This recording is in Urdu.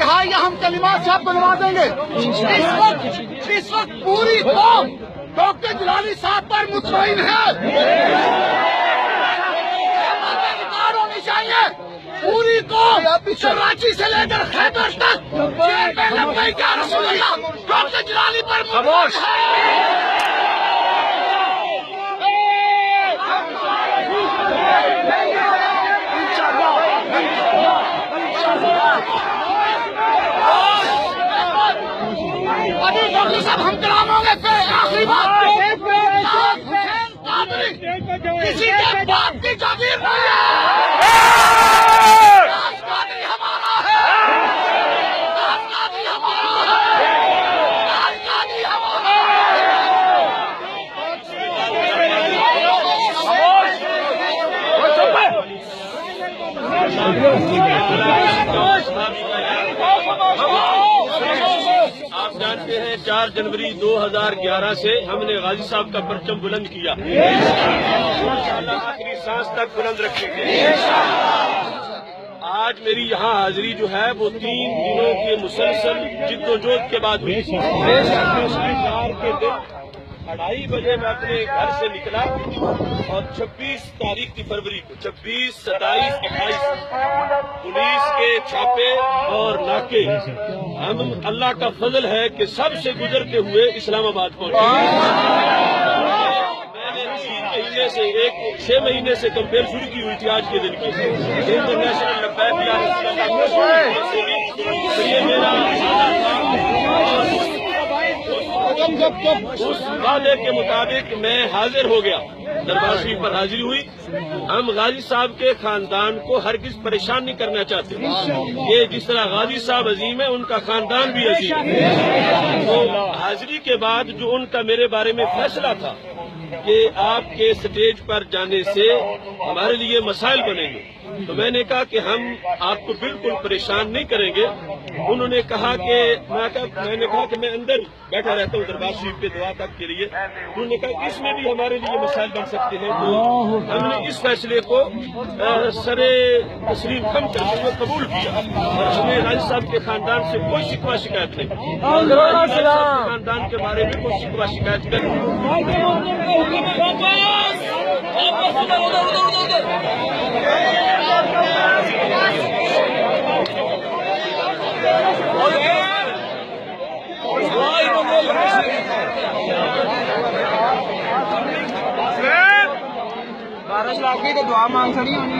انتہائی اہم کلمات سے آپ کو نوازیں گے۔ اس وقت پوری قوم ڈاکٹر جلالی صاحب پر مطمئن ہے۔ ہونی چاہیے پوری قوم کراچی سے لے کر خیبر تک رسول اللہ ڈاکٹر جلالی پر مطمئن ہے۔ ابھی ڈاکٹر صاحب ہم کلام ہوں گے، پھر آخری بات کسی کے باپ کی جاگیر نہیں ہے، قادری ہمارا ہے، قادری ہمارا ہے، قادری ہمارا آپ جانتے ہیں 4 جنوری 2011 سے ہم نے غازی صاحب کا پرچم بلند کیا، آخری سانس تک بلند رکھیں گے۔ آج میری یہاں حاضری جو ہے وہ 3 دنوں کے مسلسل جدوجہد کے بعد ہوئی۔ کے دن 2:30 بجے میں اپنے گھر سے نکلا اور 26 تاریخ کی فروری کو 26، 27، 28 پولیس کے چھاپے اور ناکے، ہم اللہ کا فضل ہے کہ سب سے گزرتے ہوئے اسلام آباد پہنچے۔ میں نے 3 مہینے سے 6 مہینے سے کمپیئر شروع کی ہوئی تھی آج کے دن کی انٹرنیشنل یہ میرا اس وعدے کے مطابق میں حاضر ہو گیا، دربار شریف پر حاضری ہوئی۔ ہم غازی صاحب کے خاندان کو ہرگز پریشان نہیں کرنا چاہتے، یہ جس طرح غازی صاحب عظیم ہے ان کا خاندان بھی عظیم ہے۔ تو حاضری کے بعد جو ان کا میرے بارے میں فیصلہ تھا کہ آپ کے سٹیج پر جانے سے ہمارے لیے مسائل بنیں گے، تو میں نے کہا کہ ہم آپ کو بالکل پریشان نہیں کریں گے۔ انہوں نے کہا کہ میں نے کہا کہ میں اندر بیٹھا رہتا ہوں دربار شریف پہ دعا تک کے لیے، انہوں نے کہا کہ اس میں بھی ہمارے لیے مسائل بن سکتے ہیں، تو ہم نے اس فیصلے کو سر تسلیم خم کرتے ہوئے قبول کیا اور ہمیں غازی صاحب کے خاندان سے کوئی شکوہ شکایت نہیں، غازی صاحب کے خاندان کے بارے میں کوئی شکوہ شکایت بارش لاگی تو دعا مانگ سڑی ہونی